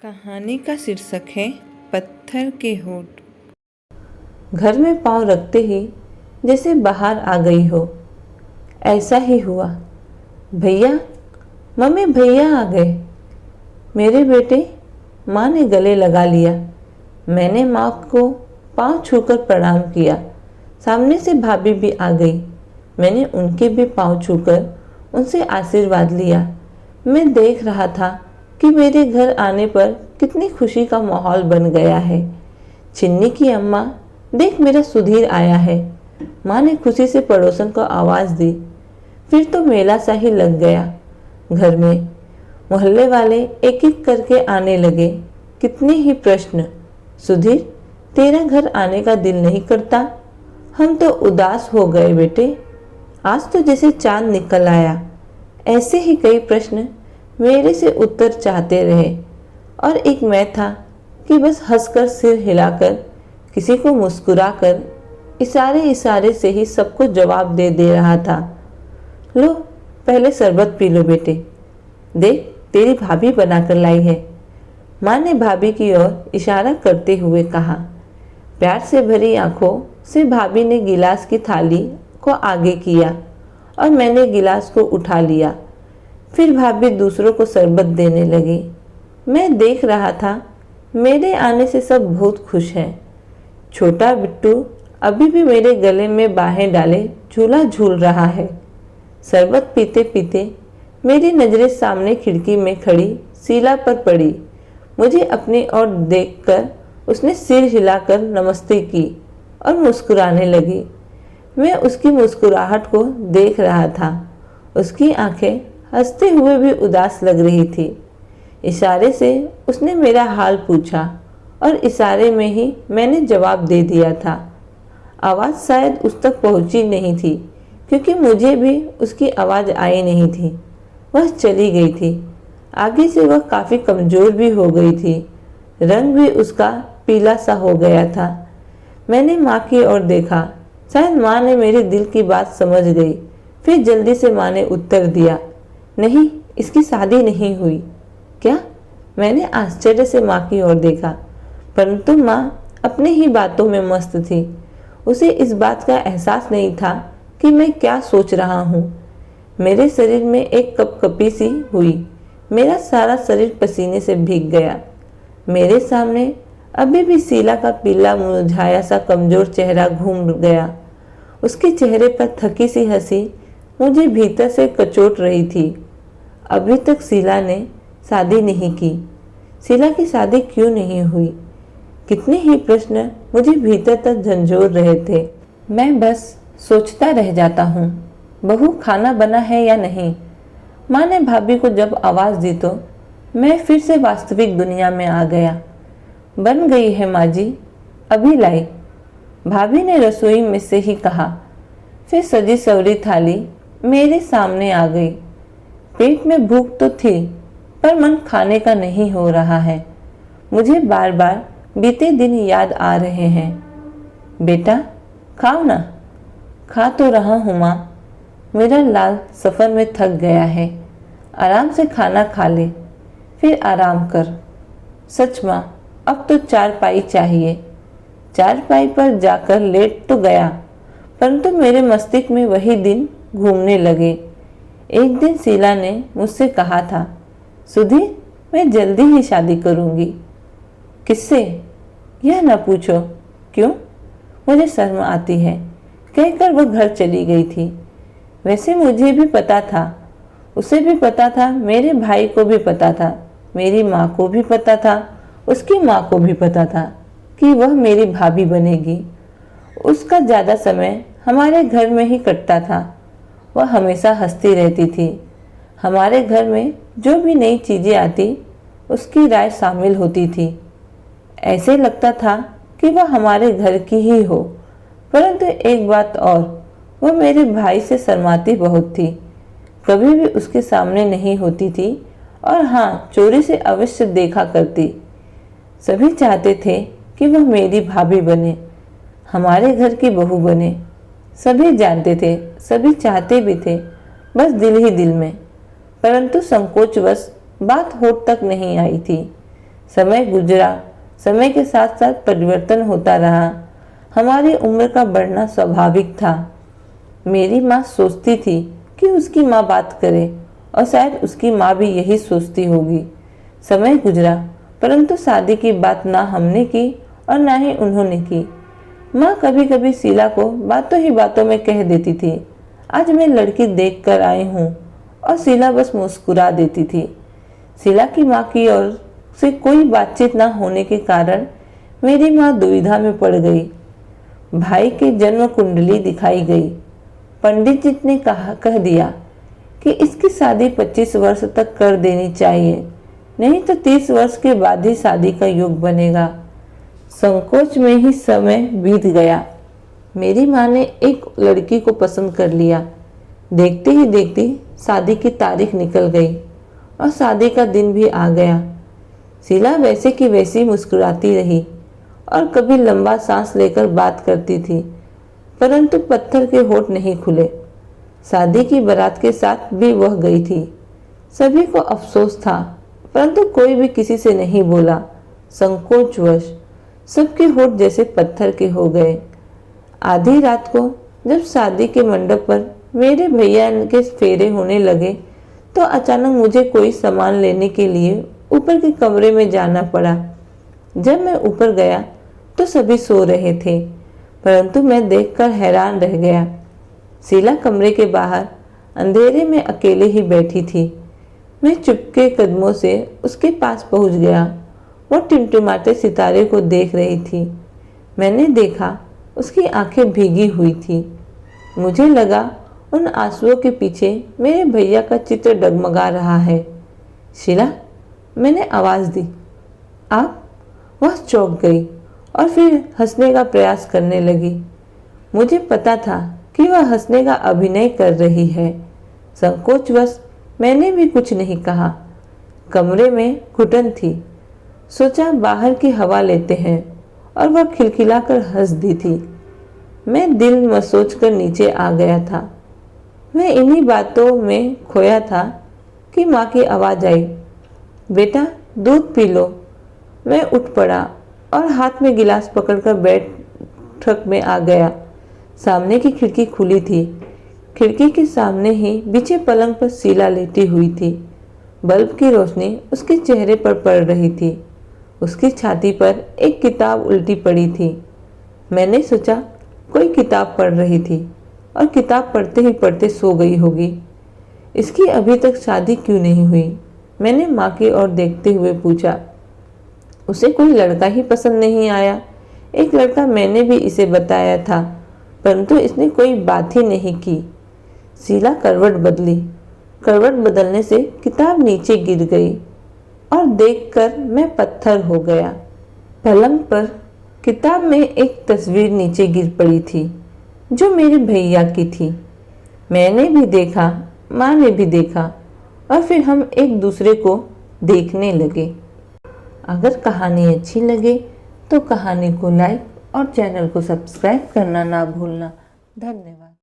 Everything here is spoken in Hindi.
कहानी का शीर्षक है पत्थर के होठ। घर में पांव रखते ही जैसे बाहर आ गई हो, ऐसा ही हुआ। भैया, मम्मी भैया आ गए। मेरे बेटे, माँ ने गले लगा लिया। मैंने माँ को पांव छूकर प्रणाम किया। सामने से भाभी भी आ गई। मैंने उनके भी पांव छूकर उनसे आशीर्वाद लिया। मैं देख रहा था कि मेरे घर आने पर कितनी खुशी का माहौल बन गया है। चिन्नी की अम्मा, देख मेरा सुधीर आया है। माँ ने खुशी से पड़ोसन को आवाज़ दी। फिर तो मेला सा ही लग गया। घर में मोहल्ले वाले एक एक करके आने लगे। कितने ही प्रश्न। सुधीर, तेरा घर आने का दिल नहीं करता? हम तो उदास हो गए बेटे। आज तो जैसे चांद निकल आया। ऐसे ही कई प्रश्न मेरे से उत्तर चाहते रहे और एक मैं था कि बस हंसकर सिर हिलाकर, किसी को मुस्कुराकर, इशारे इशारे से ही सबको जवाब दे रहा था। लो, पहले शरबत पी लो बेटे। देख, तेरी भाभी बनाकर लाई है। माँ ने भाभी की ओर इशारा करते हुए कहा। प्यार से भरी आंखों से भाभी ने गिलास की थाली को आगे किया और मैंने गिलास को उठा लिया। फिर भाभी दूसरों को शरबत देने लगी। मैं देख रहा था, मेरे आने से सब बहुत खुश हैं। छोटा बिट्टू अभी भी मेरे गले में बाहें डाले झूला झूल रहा है। शरबत पीते पीते मेरी नज़रें सामने खिड़की में खड़ी शीला पर पड़ी। मुझे अपनी ओर देखकर उसने सिर हिलाकर नमस्ते की और मुस्कुराने लगी। मैं उसकी मुस्कुराहट को देख रहा था। उसकी आंखें हंसते हुए भी उदास लग रही थी। इशारे से उसने मेरा हाल पूछा और इशारे में ही मैंने जवाब दे दिया था। आवाज़ शायद उस तक पहुंची नहीं थी क्योंकि मुझे भी उसकी आवाज़ आई नहीं थी। वह चली गई थी। आगे से वह काफ़ी कमज़ोर भी हो गई थी। रंग भी उसका पीला सा हो गया था। मैंने माँ की ओर देखा। शायद माँ ने मेरे दिल की बात समझ गई। फिर जल्दी से माँ ने उत्तर दिया, नहीं, इसकी शादी नहीं हुई। क्या? मैंने आश्चर्य से माँ की ओर देखा, परंतु माँ अपनी ही बातों में मस्त थी। उसे इस बात का एहसास नहीं था कि मैं क्या सोच रहा हूँ। मेरे शरीर में एक कपकपी सी हुई। मेरा सारा शरीर पसीने से भीग गया। मेरे सामने अभी भी शीला का पीला मुरझाया सा कमजोर चेहरा घूम गया। उसके चेहरे पर थकी सी हंसी मुझे भीतर से कचोट रही थी। अभी तक शीला ने शादी नहीं की। शीला की शादी क्यों नहीं हुई? कितने ही प्रश्न मुझे भीतर तक झंझोर रहे थे। मैं बस सोचता रह जाता हूँ, बहू खाना बना है या नहीं। माँ ने भाभी को जब आवाज़ दी तो मैं फिर से वास्तविक दुनिया में आ गया। बन गई है माँ जी, अभी लाई, भाभी ने रसोई में से ही कहा। फिर सजी सवरी थाली मेरे सामने आ गई। पेट में भूख तो थी, पर मन खाने का नहीं हो रहा है। मुझे बार बार बीते दिन याद आ रहे हैं। बेटा, खाओ ना। खा तो रहा हूँ माँ। मेरा लाल सफ़र में थक गया है। आराम से खाना खा ले, फिर आराम कर। सच माँ, अब तो चारपाई चाहिए। चारपाई पर जाकर लेट तो गया, परंतु मेरे मस्तिष्क में वही दिन घूमने लगे। एक दिन शीला ने मुझसे कहा था, सुधीर, मैं जल्दी ही शादी करूंगी। किससे? यह न पूछो। क्यों? मुझे शर्म आती है, कहकर वह घर चली गई थी। वैसे मुझे भी पता था, उसे भी पता था, मेरे भाई को भी पता था, मेरी माँ को भी पता था, उसकी माँ को भी पता था कि वह मेरी भाभी बनेगी। उसका ज़्यादा समय हमारे घर में ही कटता था। वह हमेशा हंसती रहती थी। हमारे घर में जो भी नई चीज़ें आती, उसकी राय शामिल होती थी। ऐसे लगता था कि वह हमारे घर की ही हो। परंतु एक बात और, वह मेरे भाई से शर्माती बहुत थी। कभी भी उसके सामने नहीं होती थी और हाँ, चोरी से अवश्य देखा करती। सभी चाहते थे कि वह मेरी भाभी बने, हमारे घर की बहू बने। सभी जानते थे, सभी चाहते भी थे, बस दिल ही दिल में। परंतु संकोचवश बात होठ तक नहीं आई थी। समय गुजरा, समय के साथ साथ परिवर्तन होता रहा। हमारी उम्र का बढ़ना स्वाभाविक था। मेरी माँ सोचती थी कि उसकी माँ बात करे और शायद उसकी माँ भी यही सोचती होगी। समय गुजरा, परंतु शादी की बात ना हमने की और ना ही उन्होंने की। माँ कभी कभी शीला को बातों ही बातों में कह देती थी, आज मैं लड़की देख कर आई हूँ, और शीला बस मुस्कुरा देती थी। शीला की माँ की ओर से कोई बातचीत ना होने के कारण मेरी माँ दुविधा में पड़ गई। भाई की जन्म कुंडली दिखाई गई। पंडित जी ने कह दिया कि इसकी शादी 25 वर्ष तक कर देनी चाहिए, नहीं तो 30 वर्ष के बाद ही शादी का योग बनेगा। संकोच में ही समय बीत गया। मेरी माँ ने एक लड़की को पसंद कर लिया। देखते ही देखते शादी की तारीख निकल गई और शादी का दिन भी आ गया। शीला वैसे की वैसी मुस्कुराती रही और कभी लंबा सांस लेकर बात करती थी, परंतु पत्थर के होठ नहीं खुले। शादी की बारात के साथ भी वह गई थी। सभी को अफसोस था, परंतु कोई भी किसी से नहीं बोला। संकोचवश सबके होठ जैसे पत्थर के हो गए। आधी रात को जब शादी के मंडप पर मेरे भैया के फेरे होने लगे तो अचानक मुझे कोई सामान लेने के लिए ऊपर के कमरे में जाना पड़ा। जब मैं ऊपर गया तो सभी सो रहे थे, परंतु मैं देखकर हैरान रह गया। शीला कमरे के बाहर अंधेरे में अकेले ही बैठी थी। मैं चुपके कदमों से उसके पास पहुंच गया। वो टिमटिमाते सितारे को देख रही थी। मैंने देखा उसकी आंखें भीगी हुई थी। मुझे लगा उन आंसुओं के पीछे मेरे भैया का चित्र डगमगा रहा है। शीला, मैंने आवाज़ दी। आप? वह चौंक गई और फिर हंसने का प्रयास करने लगी। मुझे पता था कि वह हंसने का अभिनय कर रही है। संकोचवश मैंने भी कुछ नहीं कहा। कमरे में घुटन थी। सोचा बाहर की हवा लेते हैं, और वह खिलखिलाकर हंस दी थी। मैं दिल मसोच कर नीचे आ गया था। मैं इन्हीं बातों में खोया था कि माँ की आवाज़ आई, बेटा दूध पी लो। मैं उठ पड़ा और हाथ में गिलास पकड़कर बैठक में आ गया। सामने की खिड़की खुली थी। खिड़की के सामने ही बिछे पलंग पर शीला लेटी हुई थी। बल्ब की रोशनी उसके चेहरे पर पड़ रही थी। उसकी छाती पर एक किताब उल्टी पड़ी थी। मैंने सोचा कोई किताब पढ़ रही थी और किताब पढ़ते ही पढ़ते सो गई होगी। इसकी अभी तक शादी क्यों नहीं हुई? मैंने माँ की ओर देखते हुए पूछा। उसे कोई लड़का ही पसंद नहीं आया। एक लड़का मैंने भी इसे बताया था, परंतु इसने कोई बात ही नहीं की। शीला करवट बदली। करवट बदलने से किताब नीचे गिर गई और देखकर मैं पत्थर हो गया। पलंग पर किताब में एक तस्वीर नीचे गिर पड़ी थी जो मेरे भैया की थी। मैंने भी देखा, माँ ने भी देखा, और फिर हम एक दूसरे को देखने लगे। अगर कहानी अच्छी लगे तो कहानी को लाइक और चैनल को सब्सक्राइब करना ना भूलना। धन्यवाद।